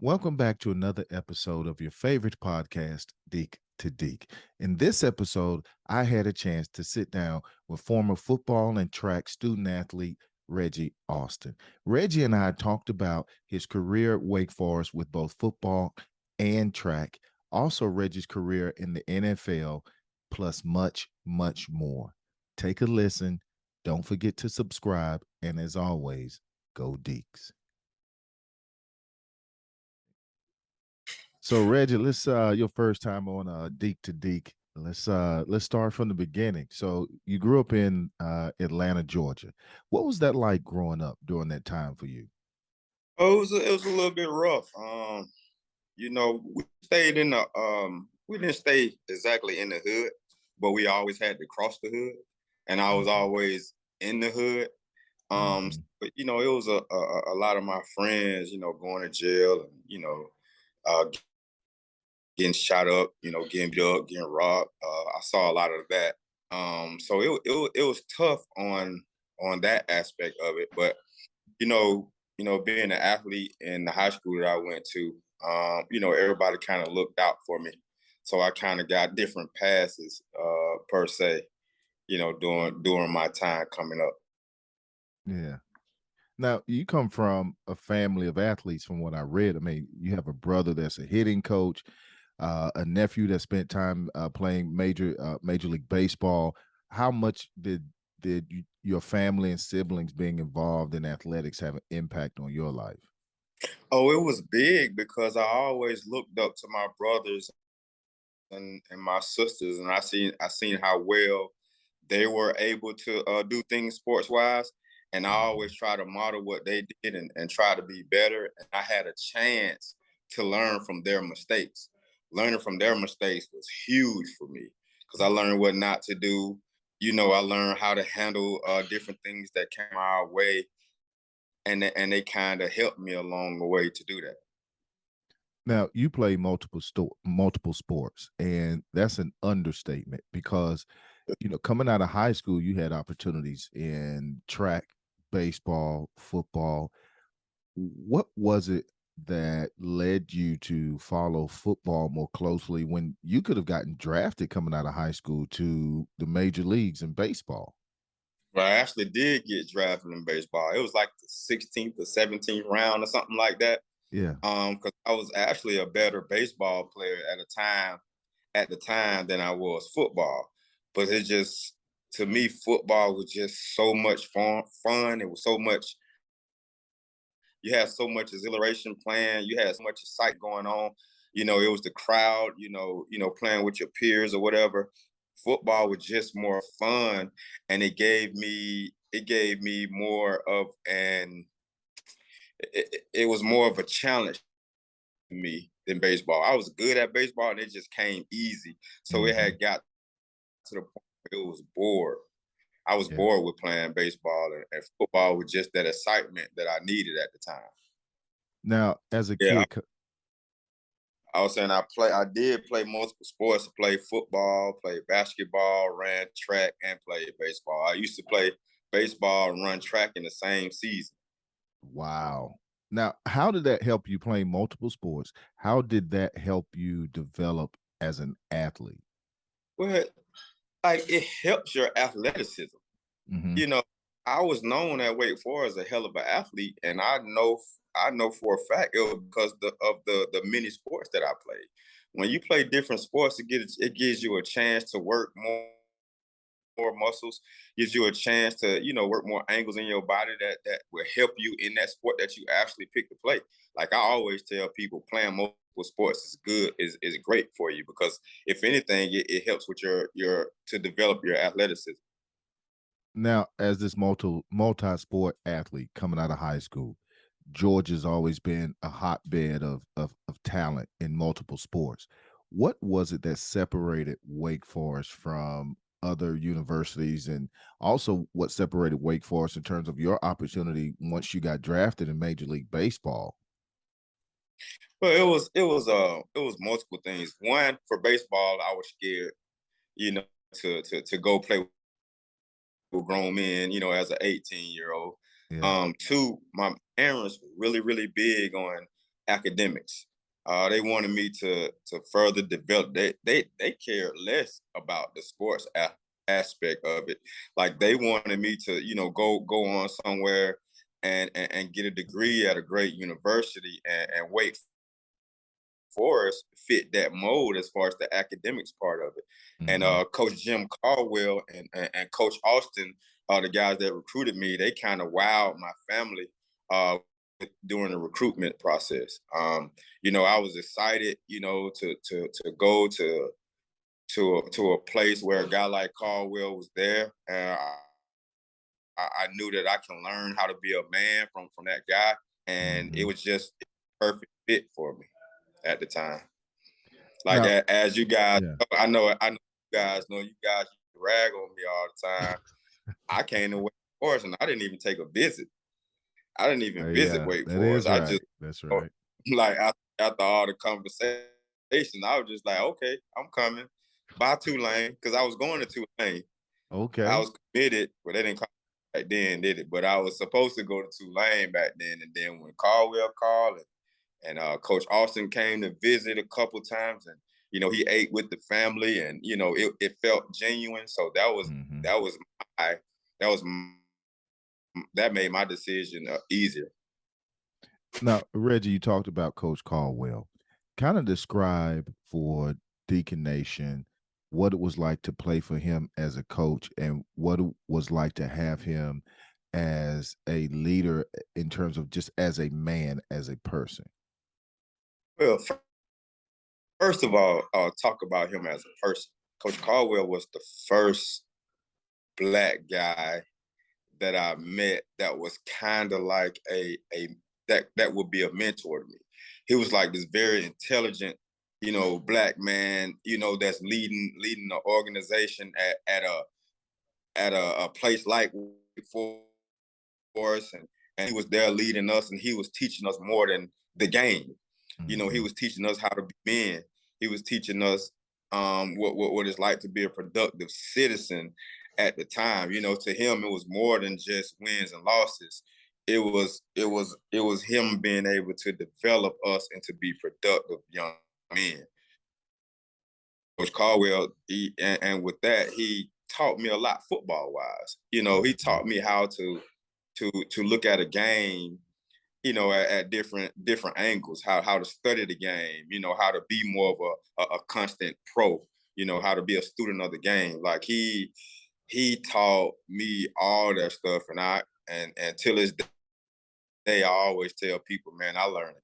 Welcome back to another episode of your favorite podcast, Deac2Deac. In this episode, I had a chance to sit down with former football and track student athlete Reggie Austin. Reggie and I talked about his career at Wake Forest with both football and track, also Reggie's career in the NFL, plus much, much more. Take a listen. Don't forget to subscribe. And as always, go Deacs. So Reggie, let's your first time on Deac2Deac. Let's start from the beginning. So you grew up in Atlanta, Georgia. What was that like growing up during that time for you? Oh, it was a little bit rough. We stayed in the we didn't stay exactly in the hood, but we always had to cross the hood, and I was Mhm. always in the hood. Mhm. But it was a lot of my friends, going to jail and uh, getting shot up, getting beat up, getting robbed. I saw a lot of that. So it was tough on that aspect of it, but being an athlete in the high school that I went to, everybody kind of looked out for me. So I kind of got different passes, per se, during my time coming up. Yeah. Now you come from a family of athletes, from what I read. I mean, you have a brother that's a hitting coach, a nephew that spent time playing Major League Baseball. How much did your family and siblings being involved in athletics have an impact on your life? Oh, it was big because I always looked up to my brothers and my sisters, and I seen how well they were able to do things sports wise, and I always Mhm. try to model what they did and try to be better. And I had a chance to learn from their mistakes. Learning from their mistakes was huge for me because I learned what not to do. I learned how to handle different things that came our way, and they kind of helped me along the way to do that. Now you play multiple sports, and that's an understatement because coming out of high school, you had opportunities in track, baseball, football. What was it that led you to follow football more closely when you could have gotten drafted coming out of high school to the major leagues in baseball? But I actually did get drafted in baseball. It was like the 16th or 17th round or something like that. Yeah. Because I was actually a better baseball player at the time than I was football. But it just to me, football was just so much fun. It was so much. You had so much exhilaration playing. You had so much excitement going on. It was the crowd. Playing with your peers or whatever. Football was just more fun, and it gave me more of an. It was more of a challenge to me than baseball. I was good at baseball, and it just came easy. So it Hmm. had got to the point where it was bored. I was Yeah. bored with playing baseball, and football was just that excitement that I needed at the time. Now, as a Yeah, kid, I was saying I did play multiple sports. I played football, played basketball, ran track, and played baseball. I used to play baseball and run track in the same season. wow. Now, how did that help you playing multiple sports? How did that help you develop as an athlete? Well, like it helps your athleticism. Hmm. You know, I was known at Wake Forest as a hell of an athlete, and I know for a fact it was because of the many sports that I played. When you play different sports, it gives you a chance to work more muscles, gives you a chance to work more angles in your body that will help you in that sport that you actually pick to play. Like I always tell people, playing multiple sports is good, is great for you because if anything, it helps with your to develop your athleticism. Now, as this multi-sport athlete coming out of high school, Georgia's always been a hotbed of talent in multiple sports. What was it that separated Wake Forest from other universities, and also what separated Wake Forest in terms of your opportunity once you got drafted in Major League Baseball? Well, it was multiple things. One, for baseball, I was scared, you know, to go play with grown men, as an 18-year-old. Yeah. Two, my parents were really, really big on academics. They wanted me to further develop. They cared less about the sports aspect of it. Like they wanted me to, go on somewhere and get a degree at a great university and Wake Forest fit that mold as far as the academics part of it. And Mm-hmm. Coach Jim Caldwell and Coach Austin, the guys that recruited me, they kind of wowed my family during the recruitment process. I was excited, to go to a place where a guy like Caldwell was there. I knew that I can learn how to be a man from that guy, and it Mm-hmm. was just a perfect fit for me at the time. Like Now, as you guys, yeah, I know you guys rag on me all the time. I came to Wake Forest and I didn't even take a visit. I didn't even visit yeah, Wake that Forest. is I right. just That's right. like after all the conversation, I was just like, okay, I'm coming. By Tulane, because I was going to Tulane. I Okay. was committed, but they didn't call me back then, did it? But I was supposed to go to Tulane back then, and then when Caldwell called and Coach Austin came to visit a couple times, and he ate with the family, and it felt genuine. So that was Mm-hmm. that was my that was that made my decision easier. Now, Reggie, you talked about Coach Caldwell. Kind of describe for Deacon Nation what it was like to play for him as a coach and what it was like to have him as a leader in terms of just as a man, as a person. Well, first of all, talk about him as a person. Coach Caldwell was the first black guy that I met that was kind of like a that would be a mentor to me. He was like this very intelligent, black man, that's leading the organization at a place like Forest, and he was there leading us, and he was teaching us more than the game. He Mm-hmm. was teaching us how to be men. He was teaching us what it's like to be a productive citizen at the time. To him, it was more than just wins and losses. It was him being able to develop us and to be productive young men. Coach Caldwell, and with that, he taught me a lot football wise. He Mm-hmm. taught me how to look at a game, at different angles, how to study the game, how to be more of a constant pro, how to be a student of the game. Like he taught me all that stuff, and till this day, I always tell people, man, I learned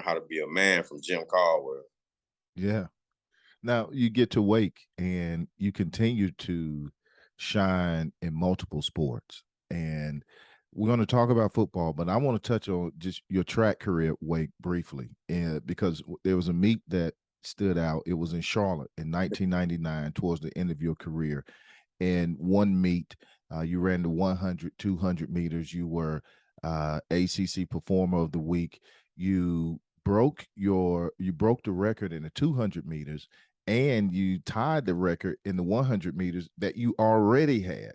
how to be a man from Jim Caldwell. Yeah. Now you get to Wake and you continue to shine in multiple sports. And we're going to talk about football, but I want to touch on just your track career at Wake briefly. And because there was a meet that stood out. It was in Charlotte in 1999, towards the end of your career. And one meet, you ran the 100, 200 meters. You were ACC Performer of the Week. You broke the record in the 200 meters, and you tied the record in the 100 meters that you already had.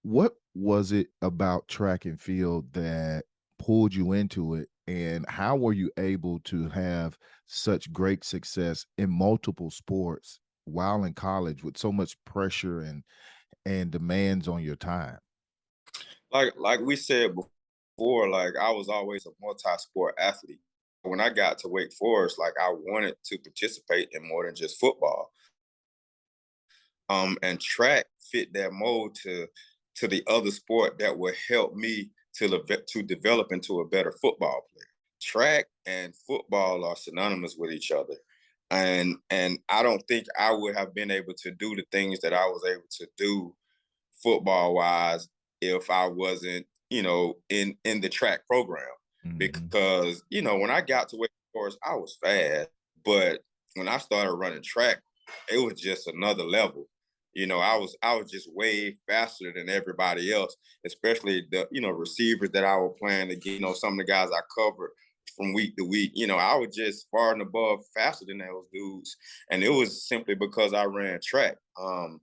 What was it about track and field that pulled you into it, and how were you able to have such great success in multiple sports while in college with so much pressure and demands on your time? Like we said before, like I was always a multi-sport athlete. When I got to Wake Forest, like I wanted to participate in more than just football. And track fit that mold to the other sport that would help me to develop into a better football player. Track and football are synonymous with each other. And I don't think I would have been able to do the things that I was able to do football wise if I wasn't, in the track program. Mm-hmm. Because, when I got to Wake Forest, I was fast. But when I started running track, it was just another level. I was just way faster than everybody else, especially the, receivers that I was playing against, some of the guys I covered from week to week. I was just far and above faster than those dudes. And it was simply because I ran track. And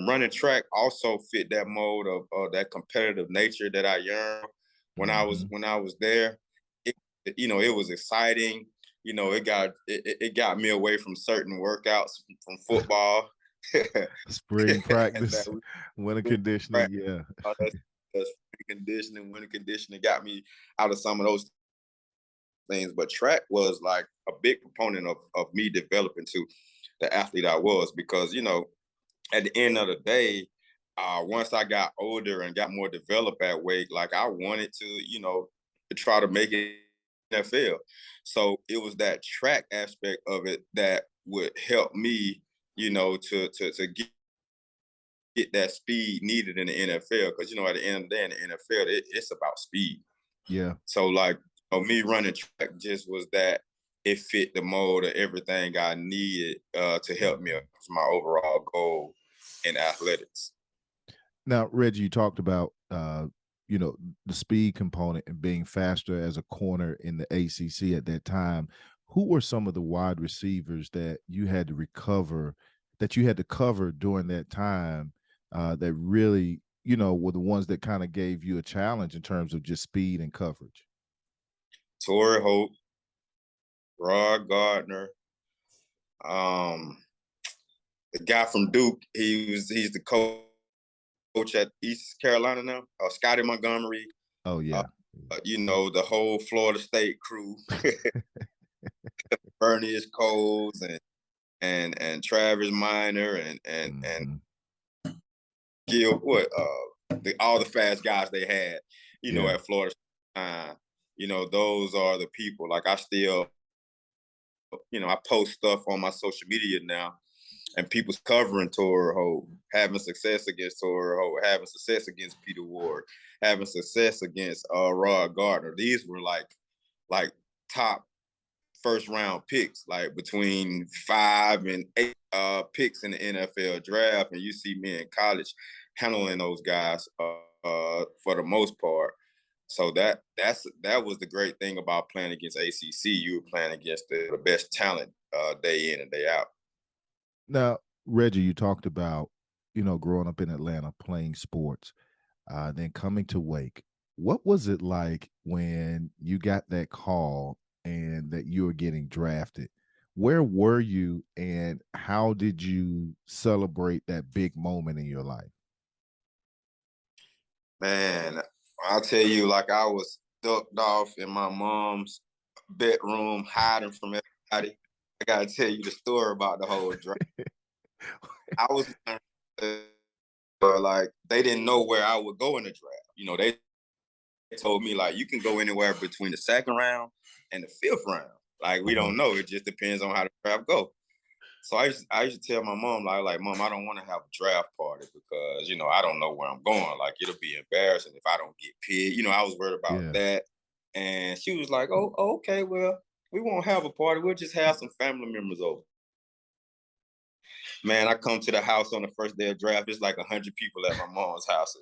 running track also fit that mode of that competitive nature that I yearned when I was Mm-hmm. when I was there. It it was exciting. It got me away from certain workouts from football. Spring And that practice, winter conditioning, practice, yeah. that's winter conditioning got me out of some of those things. But track was like a big proponent of me developing to the athlete I was, because at the end of the day, once I got older and got more developed at weight, like I wanted to try to make it NFL. So it was that track aspect of it that would help me, to get that speed needed in the NFL. Because at the end of the day in the NFL, it's about speed. Yeah. So like me running track just was that it fit the mold of everything I needed to help me to my overall goal in athletics. Now, Reggie, you talked about the speed component and being faster as a corner in the ACC at that time. Who were some of the wide receivers that you had to cover during that time that really, were the ones that kind of gave you a challenge in terms of just speed and coverage? Torrey Hope, Rod Gardner, um, the guy from Duke. He's the coach at East Carolina now. Scotty Montgomery. Oh yeah. The whole Florida State crew, Bernie Coles and Travis Minor and Gil, all the fast guys they had, at Florida State. Those are the people. Like I still, I post stuff on my social media now, and people's covering Torrey Hope, having success against Torrey Hope, having success against Peter Ward, having success against Rod Gardner. These were like top first round picks, like between 5 and 8 picks in the NFL draft. And you see me in college handling those guys for the most part. So that was the great thing about playing against ACC. You were playing against the best talent day in and day out. Now, Reggie, you talked about, growing up in Atlanta, playing sports, then coming to Wake. What was it like when you got that call and that you were getting drafted? Where were you and how did you celebrate that big moment in your life? Man, I'll tell you, like I was ducked off in my mom's bedroom, hiding from everybody. I gotta tell you the story about the whole draft. I was like, they didn't know where I would go in the draft. They told me like you can go anywhere between the second round and the fifth round. Like we don't know. It just depends on how the draft go. So I used to tell my mom, like, Mom, I don't want to have a draft party because, I don't know where I'm going. Like, it'll be embarrassing if I don't get picked. I was worried about that. And she was like, oh, okay, well, we won't have a party. We'll just have some family members over. Man, I come to the house on the first day of draft. It's like 100 people at my mom's house.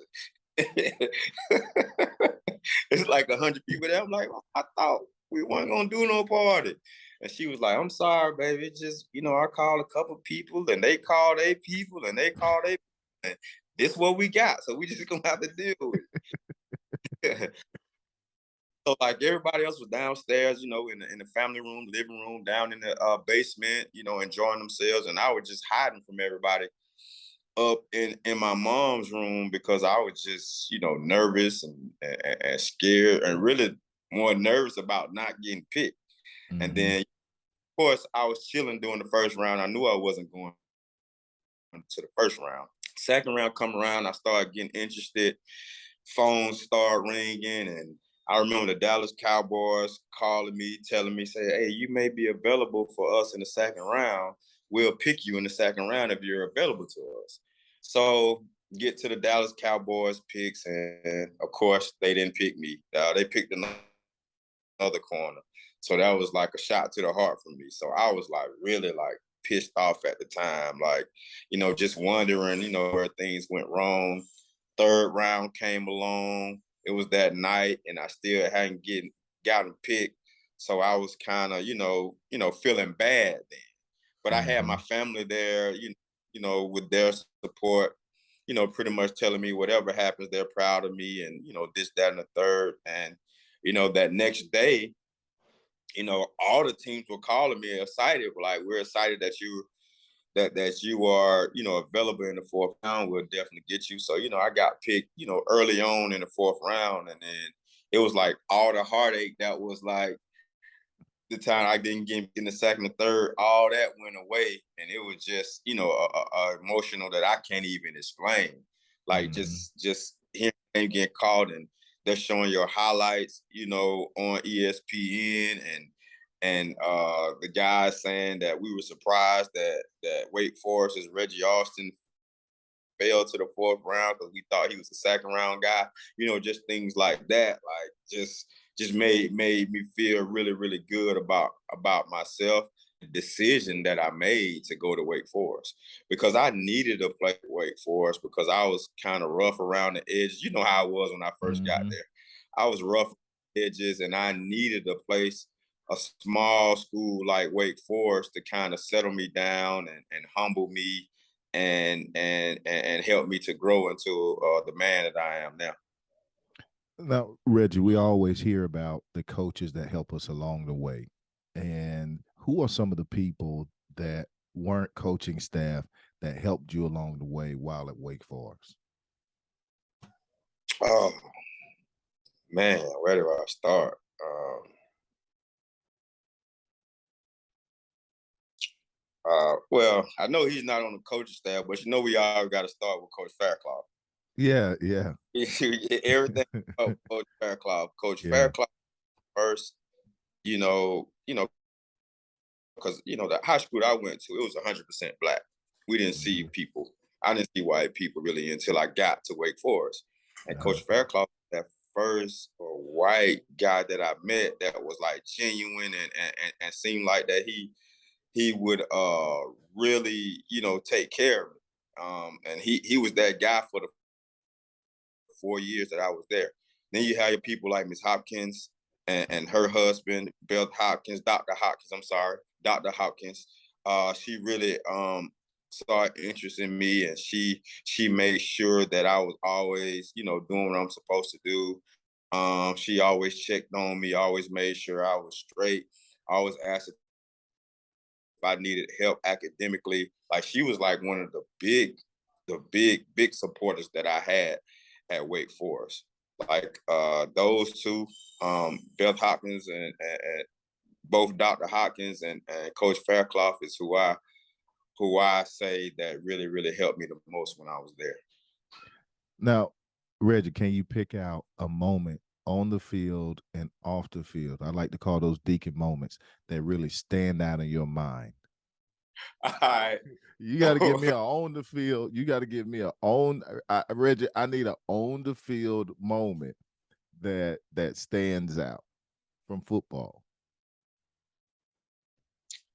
It's like 100 people there. I'm like, I thought we weren't going to do no party. And she was like, I'm sorry, baby. It's just, I called a couple people and they called 8 people and they called 8 people. And this is what we got. So we just going to have to deal with it. So like everybody else was downstairs, in the family room, living room, down in the basement, enjoying themselves. And I was just hiding from everybody up in my mom's room because I was just, nervous and scared and really more nervous about not getting picked. Mm-hmm. And then, of course, I was chilling during the first round. I knew I wasn't going to the first round. Second round come around, I started getting interested. Phones start ringing, and I remember the Dallas Cowboys calling me, telling me, say, hey, you may be available for us in the second round. We'll pick you in the second round if you're available to us. So get to the Dallas Cowboys picks, and of course, they didn't pick me. They picked another corner. So that was like a shot to the heart for me. So I was like really like pissed off at the time, like, just wondering, where things went wrong. Third round came along. It was that night, and I still hadn't gotten picked. So I was kind of, feeling bad then. But I had my family there, with their support, pretty much telling me whatever happens, they're proud of me, and this, that, and the third. And that next day, all the teams were calling me excited. Like, we're excited that you are, available in the fourth round. We'll definitely get you. So, I got picked, early on in the fourth round. And then it was like all the heartache that was like the time I didn't get in the second and third, all that went away. And it was just, emotional that I can't even explain. Like, Mm-hmm. just hearing getting called, and they're showing your highlights, on ESPN, and the guys saying that we were surprised that Wake Forest's Reggie Austin fell to the fourth round because we thought he was a second round guy. Just things like that. Like, just made me feel really, really good about myself. The decision that I made to go to Wake Forest, because I needed to play Wake Forest, because I was kind of rough around the edges. You know how I was when I first got Mm-hmm. there. I was rough edges, and I needed a place, a small school like Wake Forest, to kind of settle me down and humble me, and help me to grow into the man that I am now. Now, Reggie, we always hear about the coaches that help us along the way. And who are some of the people that weren't coaching staff that helped you along the way while at Wake Forest? Oh man, where do I start? Well, I know he's not on the coaching staff, but we all got to start with Coach Fairclough. Yeah, yeah. Everything about Coach Fairclough. Coach Yeah. Fairclough first, you know, because the high school I went to, it was 100% black. We didn't see Mm-hmm. people. I didn't see white people really until I got to Wake Forest. And Uh-huh. Coach Fairclough, that first white guy that I met that was like genuine, and seemed like that he would really, take care of me. And he was that guy for the 4 years that I was there. Then you have your people like Miss Hopkins and her husband, Bill Hopkins, Dr. Hopkins. She really saw interest in me, and she made sure that I was always, doing what I'm supposed to do. She always checked on me, always made sure I was straight. Always asked if I needed help academically. Like, she was like one of the big supporters that I had at Wake Forest. Like, those two, Beth Hopkins and both Dr. Hopkins and Coach Fairclough, is who I say that really, really helped me the most when I was there. Now, Reggie, can you pick out a moment on the field and off the field? I like to call those Deacon moments that really stand out in your mind. All right. You got to give me a on the field. You got to give me a on. Reggie, I need a on the field moment that stands out from football.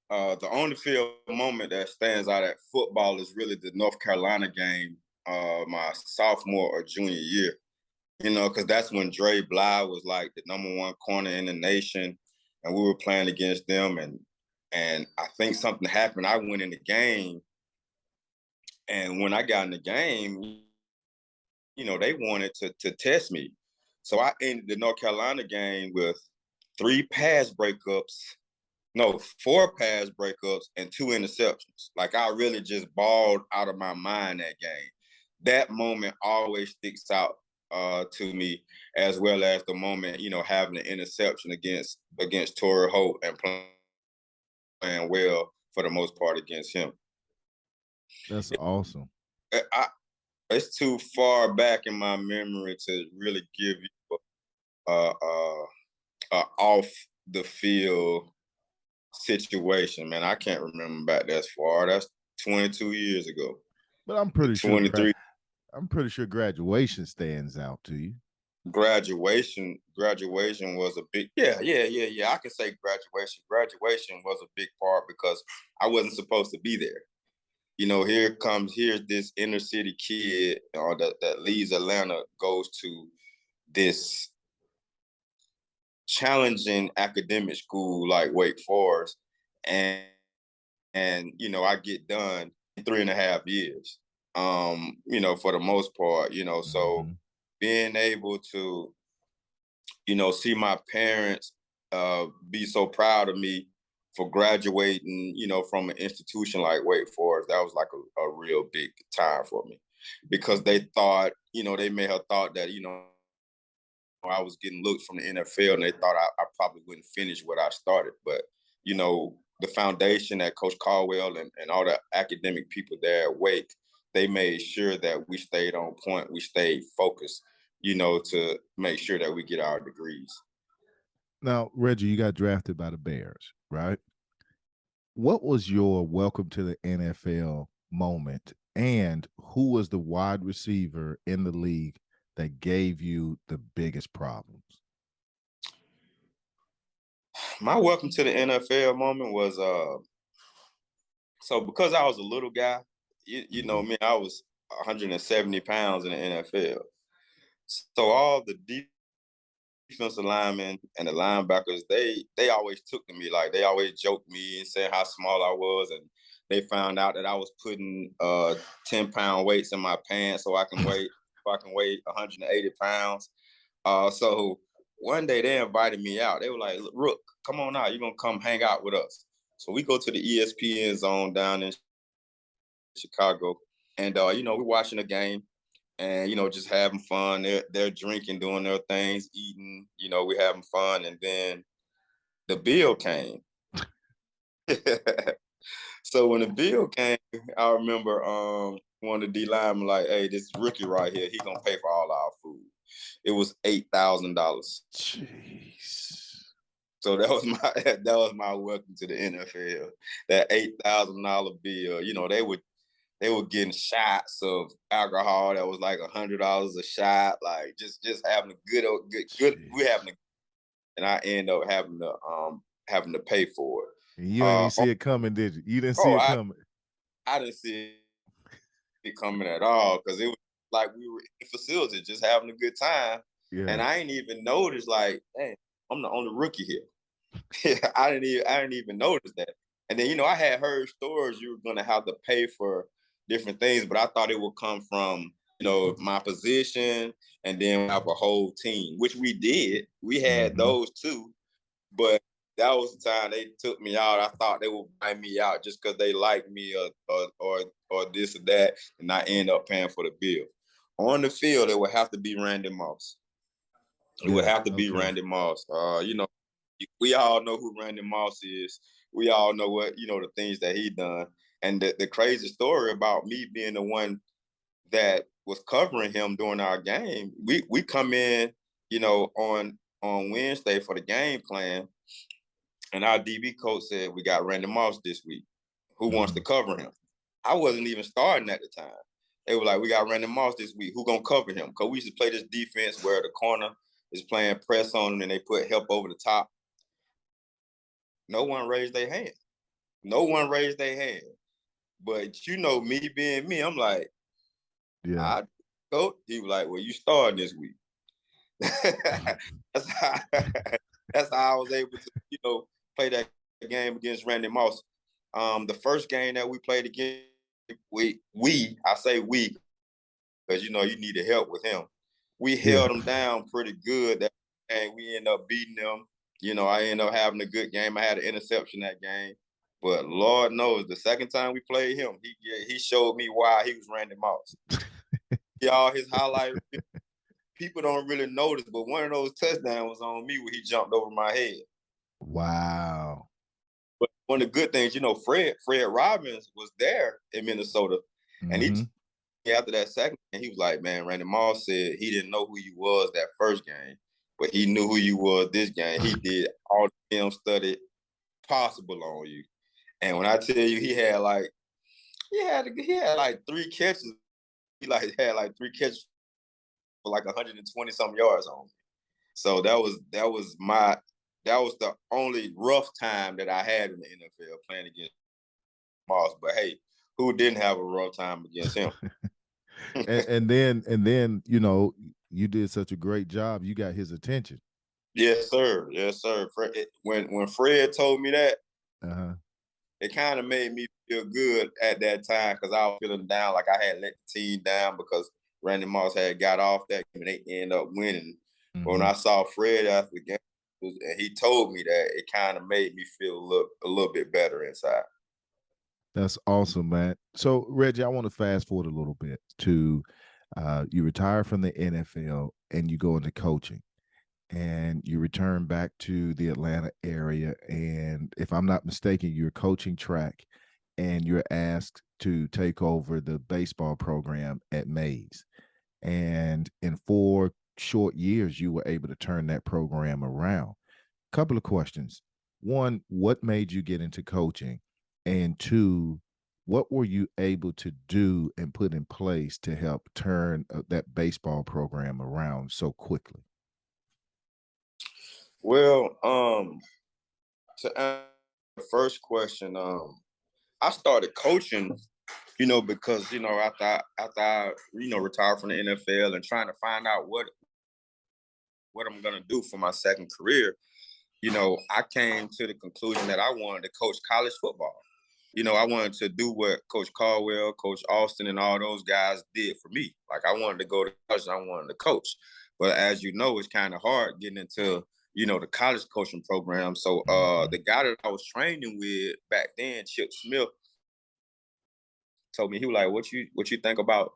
The on the field moment that stands out at football is really the North Carolina game, my sophomore or junior year. Because that's when Dre Bly was like the number one corner in the nation, and we were playing against them, and I think something happened. I went in the game, and when I got in the game, they wanted to test me. So I ended the North Carolina game with 4 pass breakups and 2 interceptions. Like, I really just balled out of my mind that game. That moment always sticks out to me, as well as the moment, having an interception against Torrey Holt and playing well for the most part against him. That's awesome. It's too far back in my memory to really give you a off the field situation, man. I can't remember back that far. That's 22 years ago. But I'm pretty sure 23 graduation stands out to you. graduation was a big, yeah. I can say graduation was a big part, because I wasn't supposed to be there. Here's this inner city kid that leaves Atlanta, goes to this challenging academic school like Wake Forest, and I get done in 3.5 years. For the most part, so Mm-hmm. being able to, see my parents be so proud of me for graduating, from an institution like Wake Forest. That was like a real big time for me, because they thought, they may have thought that, I was getting looks from the NFL, and they thought I probably wouldn't finish what I started. But, the foundation that Coach Caldwell and all the academic people there at Wake, they made sure that we stayed on point. We stayed focused, to make sure that we get our degrees. Now, Reggie, you got drafted by the Bears, right? What was your welcome to the NFL moment, and who was the wide receiver in the league that gave you the biggest problems? My welcome to the NFL moment was so because I was a little guy, you know me, I was 170 pounds in the NFL. So all the defensive linemen and the linebackers, they always took to me, like they always joked me and said how small I was, and they found out that I was putting 10-pound weights in my pants so I can weigh 180 pounds. So one day they invited me out. They were like, "Rook, come on out. You're gonna come hang out with us." So we go to the ESPN zone down in Chicago, and we're watching a game, and just having fun. They're drinking, doing their things, eating. We're having fun, and then the bill came. So when the bill came, I remember one of the D linemen like, "Hey, this rookie right here, he gonna pay for all our food." It was $8,000. Jeez. So that was my welcome to the NFL. That $8,000 bill. They were getting shots of alcohol that was like $100 a shot. Like just having a good. We having a, and I end up having to pay for it. And you ain't see it coming, did you? You didn't see it coming. I didn't see it coming at all, because it was like we were in the facility just having a good time. Yeah. And I ain't even noticed, like, hey, I'm the only rookie here. I didn't even notice that. And then, I had heard stories you were gonna have to pay for different things, but I thought it would come from, my position, and then have a whole team, which we did. We had those too, but that was the time they took me out. I thought they would buy me out just because they liked me or this or that, and I end up paying for the bill. On the field, it would have to be Randy Moss. It would have to be Randy Moss. We all know who Randy Moss is. We all know what, the things that he done. And the crazy story about me being the one that was covering him during our game, we come in, on Wednesday for the game plan, and our DB coach said, "We got Randy Moss this week. Who wants to cover him?" I wasn't even starting at the time. They were like, "We got Randy Moss this week. Who gonna cover him?" Because we used to play this defense where the corner is playing press on him and they put help over the top. No one raised their hand. No one raised their hand. But me being me, I'm like, yeah. Coach. He was like, "Well, you starting this week." that's how I was able to, play that game against Randy Moss. The first game that we played against, I say we, because you needed help with him. We held him down pretty good, and we ended up beating them. I ended up having a good game. I had an interception that game. But Lord knows, the second time we played him, he showed me why he was Randy Moss. All his highlight, people don't really notice, but one of those touchdowns was on me where he jumped over my head. Wow. But one of the good things, Fred Robbins was there in Minnesota, and after that second game, he was like, "Man, Randy Moss said he didn't know who you was that first game, but he knew who you was this game. He did all the film study possible on you." And when I tell you, he had like 3 catches. He had like 3 catches for like 120 some yards on me. So that was the only rough time that I had in the NFL playing against Moss. But hey, who didn't have a rough time against him? and then you did such a great job. You got his attention. Yes, sir. Yes, sir. When Fred told me that, it kind of made me feel good at that time, because I was feeling down, like I had let the team down because Randy Moss had got off that game and they ended up winning. But when I saw Fred after the game, and he told me that, it kind of made me feel a little bit better inside. That's awesome, man. So, Reggie, I want to fast forward a little bit to you retire from the NFL and you go into coaching and you return back to the Atlanta area. And if I'm not mistaken, you're coaching track and you're asked to take over the baseball program at Mays. And in 4 short years, you were able to turn that program around. Couple of questions. One, what made you get into coaching? And two, what were you able to do and put in place to help turn that baseball program around so quickly? Well, to answer the first question, I started coaching, because after I retired from the NFL and trying to find out what I'm gonna do for my second career. I came to the conclusion that I wanted to coach college football. I wanted to do what Coach Caldwell, Coach Austin, and all those guys did for me. Like, I wanted to go to college and I wanted to coach. But as you know, it's kind of hard getting into, the college coaching program. So the guy that I was training with back then, Chip Smith, told me, he was like, what you think about,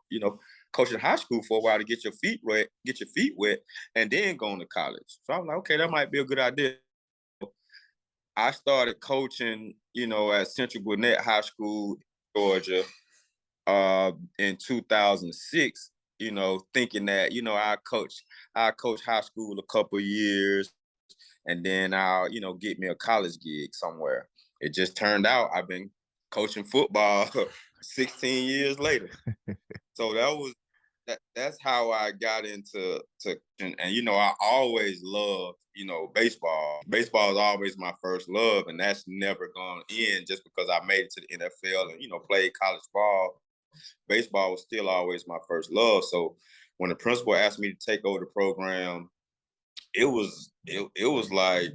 coaching high school for a while to get your feet wet, and then going to college. So I was like, okay, that might be a good idea. I started coaching, at Central Gwinnett High School, Georgia, in 2006. Thinking that I coach high school a couple of years, and then I'll get me a college gig somewhere. It just turned out I've been coaching football 16 years later. So that's how I got into and I always loved baseball. Baseball is always my first love, and that's never gonna end just because I made it to the NFL and played college ball. Baseball was still always my first love. So when the principal asked me to take over the program, it was like,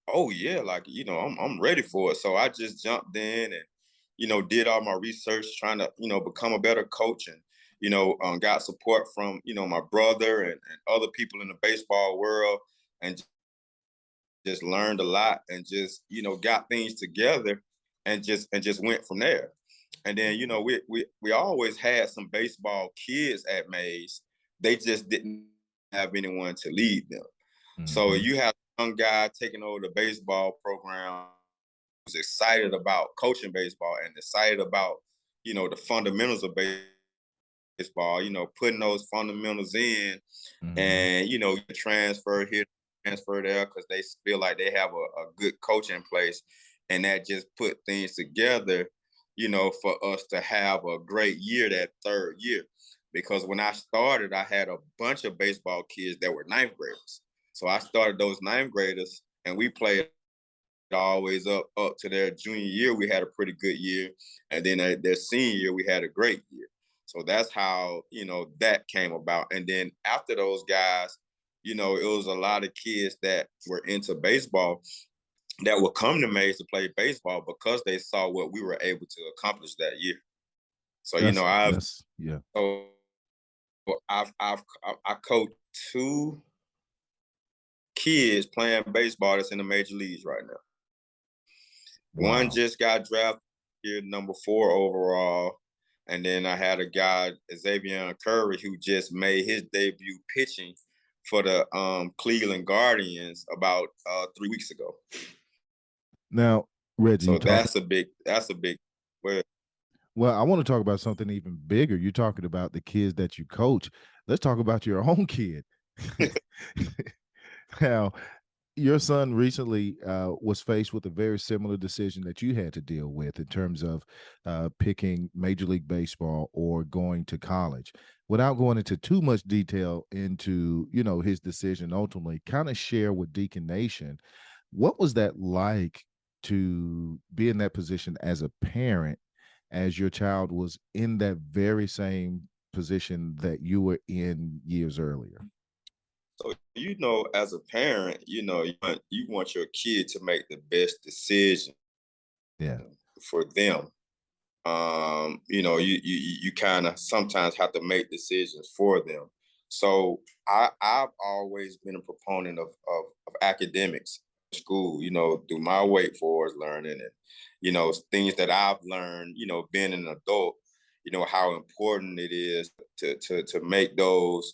oh yeah, like I'm ready for it. So I just jumped in and did all my research, trying to become a better coach, and got support from my brother and other people in the baseball world, and just learned a lot, and just got things together, and just went from there. And then we always had some baseball kids at Mays. They just didn't have anyone to lead them. So Mm-hmm. you have a young guy taking over the baseball program, who's excited about coaching baseball and excited about the fundamentals of baseball, putting those fundamentals in, Mm-hmm. and transfer here, transfer there, because they feel like they have a good coach in place, and that just put things together, for us to have a great year that third year. Because when I started, I had a bunch of baseball kids that were ninth graders. So I started those ninth graders, and we played always up to their junior year. We had a pretty good year, and then their senior year we had a great year. So that's how that came about. And then after those guys, it was a lot of kids that were into baseball that would come to Mays to play baseball because they saw what we were able to accomplish that year. So That's yeah. so I coached 2 kids playing baseball that's in the major leagues right now. One Wow. just got drafted here, number 4 overall. And then I had a guy, Xavier Curry, who just made his debut pitching for the Cleveland Guardians about 3 weeks ago. Now, Reggie, So you talk. that's a big. Well, Well, I want to talk about something even bigger. You're talking about the kids that you coach. Let's talk about your own kid. Now, your son recently was faced with a very similar decision that you had to deal with in terms of picking Major League Baseball or going to college. Without going into too much detail into his decision, ultimately, kind of share with Deacon Nation, what was that like to be in that position as a parent, as your child was in that very same position that you were in years earlier? so as a parent, you want your kid to make the best decision Yeah. for them. You kind of sometimes have to make decisions for them. So I've always been a proponent of academics school, through my Wake Forest learning and, things that I've learned, being an adult, how important it is to make those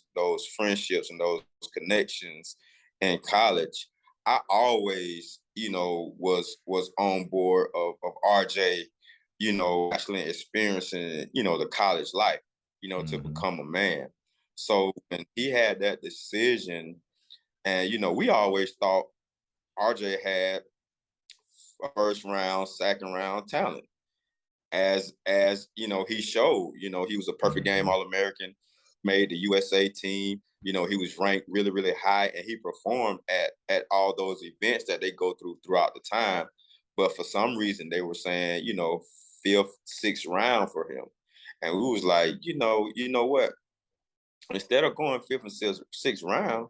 friendships and those connections in college. I always, was on board of RJ, actually experiencing, the college life, to become a man. So when he had that decision, and we always thought RJ had first round, second round talent. As he showed, he was a perfect game All-American, made the USA team. He was ranked really, really high, and he performed at all those events that they go throughout the time. But for some reason, they were saying, fifth, sixth round for him. And we was like, you know what? Instead of going fifth and sixth round,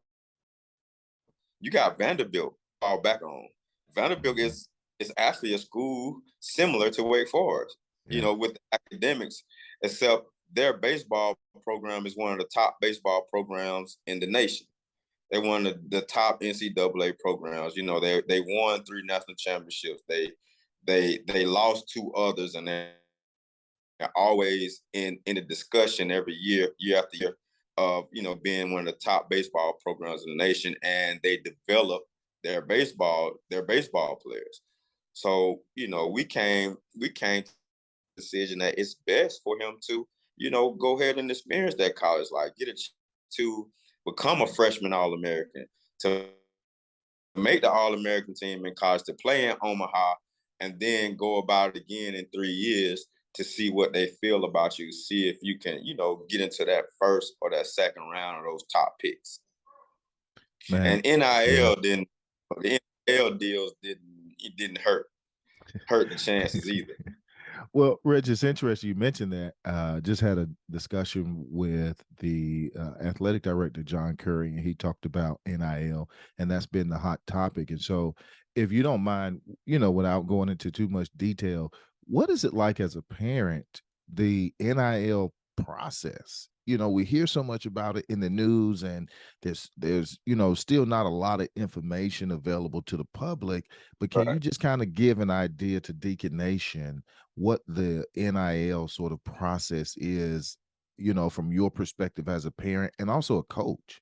you got Vanderbilt fall back on. Vanderbilt is actually a school similar to Wake Forest, with the academics, except their baseball program is one of the top baseball programs in the nation. They're one of the top NCAA programs. They won 3 national championships. They lost 2 others, and they're always in a discussion every year after year of being one of the top baseball programs in the nation, and they develop their baseball players. So we came to the decision that it's best for him to go ahead and experience that college life, get a chance to become a freshman All-American, to make the All-American team in college, to play in Omaha, and then go about it again in 3 years to see what they feel about you, see if you can, get into that first or that second round of those top picks. Man, and NIL didn't, the NIL deals didn't hurt the chances either. Well, Reg, it's interesting you mentioned that. Just had a discussion with the athletic director, John Curry, and he talked about NIL, and that's been the hot topic. And so if you don't mind, without going into too much detail, what is it like as a parent, the NIL process? We hear so much about it in the news, and there's still not a lot of information available to the public. But can you just kind of give an idea to Deacon Nation what the NIL sort of process is, from your perspective as a parent and also a coach?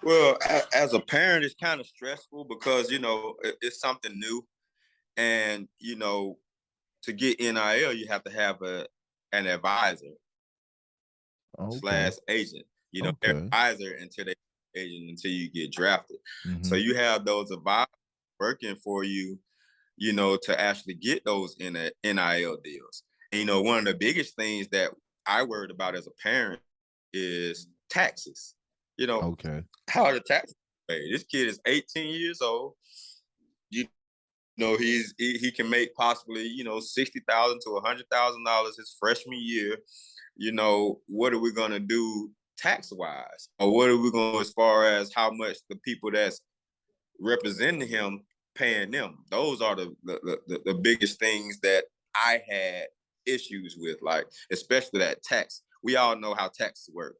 Well, as a parent, it's kind of stressful because, it's something new. And, to get NIL, you have to have an advisor / agent, advisor until you get drafted. So you have those advisors working for you, to actually get those NIL deals. And, one of the biggest things that I worried about as a parent is taxes. How are the taxes paid? This kid is 18 years old. He can make possibly, $60,000 to $100,000 his freshman year. What are we going to do tax-wise? Or what are we going to do as far as how much the people that's representing him paying them? Those are the biggest things that I had issues with, like, especially that tax. We all know how taxes work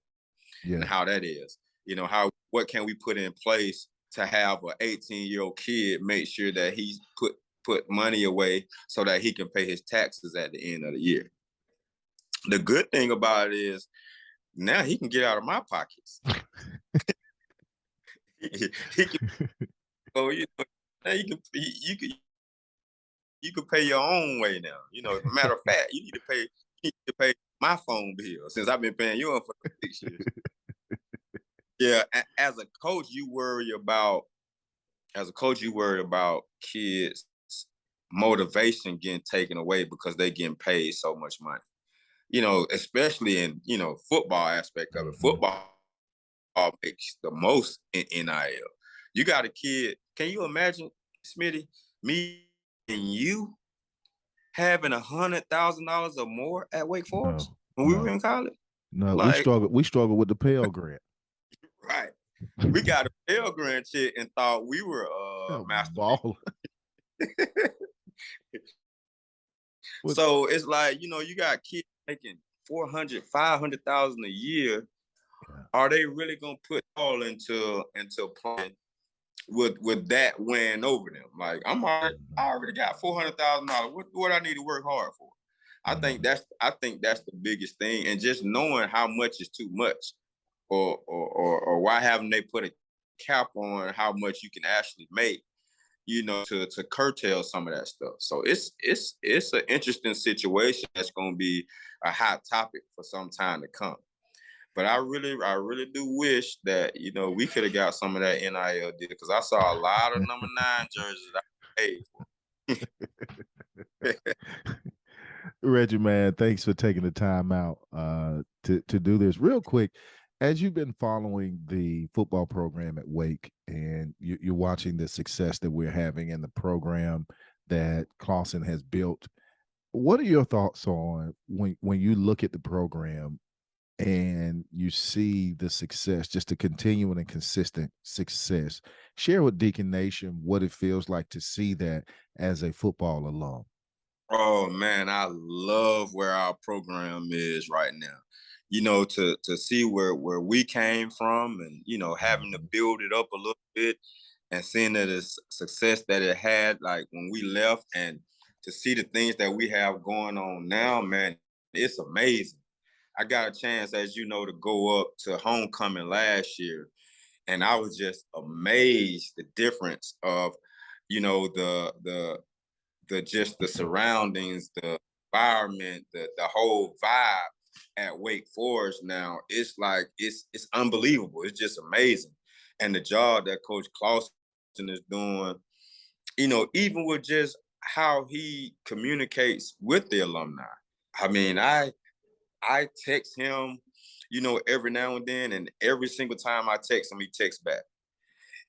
and how that is. What can we put in place to have an 18-year-old kid make sure that he's put money away so that he can pay his taxes at the end of the year? The good thing about it is now he can get out of my pockets. he can, so now you can pay your own way now. Matter of fact, you need to pay my phone bill since I've been paying you for 6 years. Yeah, as a coach, you worry about kids' motivation getting taken away because they're getting paid so much money. Especially in, football aspect of it. Football makes the most in NIL. You got a kid, can you imagine, Smitty, me and you having $100,000 or more at Wake Forest when we were in college? No, we struggled with the Pell Grant. Right. We got a Pell Grant shit and thought we were master ball. So it's like, you got kids making $400,000, $500,000 a year. Yeah. Are they really gonna put all into playing with that win over them. Like I already got $400,000. What I need to work hard for? I think that's the biggest thing, and just knowing how much is too much, or why haven't they put a cap on how much you can actually make, to curtail some of that stuff. So it's an interesting situation that's going to be a hot topic for some time to come. But I really do wish that we could have got some of that NIL deal, because I saw a lot of number 9 jerseys that I paid for. Reggie, man, thanks for taking the time out to do this real quick. As you've been following the football program at Wake, and you're watching the success that we're having in the program that Clausen has built, what are your thoughts on when you look at the program and you see the success, just the continuing and consistent success? Share with Deacon Nation what it feels like to see that as a football alum. Oh man, I love where our program is right now. To see where we came from, and having to build it up a little bit, and seeing that it's success that it had like when we left, and to see the things that we have going on now, man, it's amazing. I got a chance, as you know, to go up to homecoming last year, and I was just amazed the difference of, the surroundings, the environment, the whole vibe at Wake Forest now. It's like it's unbelievable. It's just amazing. And the job that Coach Clausen is doing, even with just how he communicates with the alumni. I mean, I text him, every now and then, and every single time I text him, he texts back.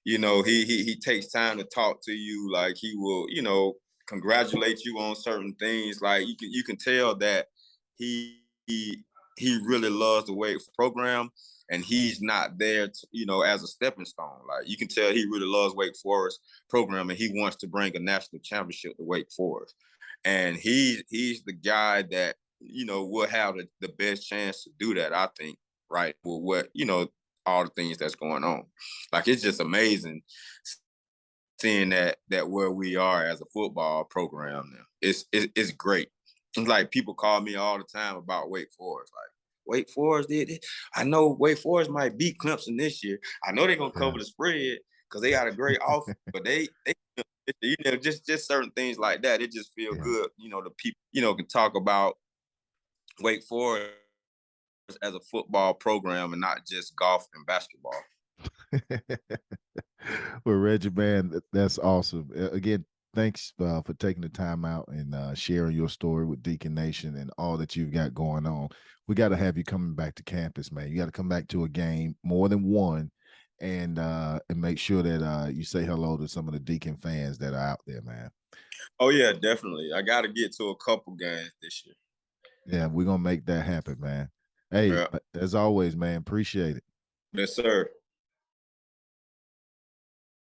He takes time to talk to you. Like he will, congratulate you on certain things. Like you can tell that he really loves the Wake program, and he's not there to, as a stepping stone. Like you can tell he really loves Wake Forest program, and he wants to bring a national championship to Wake Forest. And he's the guy that will have the best chance to do that, I think, right? With what all the things that's going on. Like it's just amazing seeing that where we are as a football program now. It's great. It's like people call me all the time about Wake Forest. Like, Wake Forest did it. I know Wake Forest might beat Clemson this year. I know they're gonna cover the spread because they got a great offense, but they just certain things like that. It just feel good. The people can talk about Wake Forest as a football program and not just golf and basketball. Well, Reggie, man, that's awesome. Again, thanks for taking the time out and sharing your story with Deacon Nation and all that you've got going on. We got to have you coming back to campus, man. You got to come back to a game, more than one, and make sure that you say hello to some of the Deacon fans that are out there, man. Oh yeah, definitely. I got to get to a couple games this year. Yeah, we're gonna make that happen, man. Hey, as always, man, appreciate it. Yes, sir.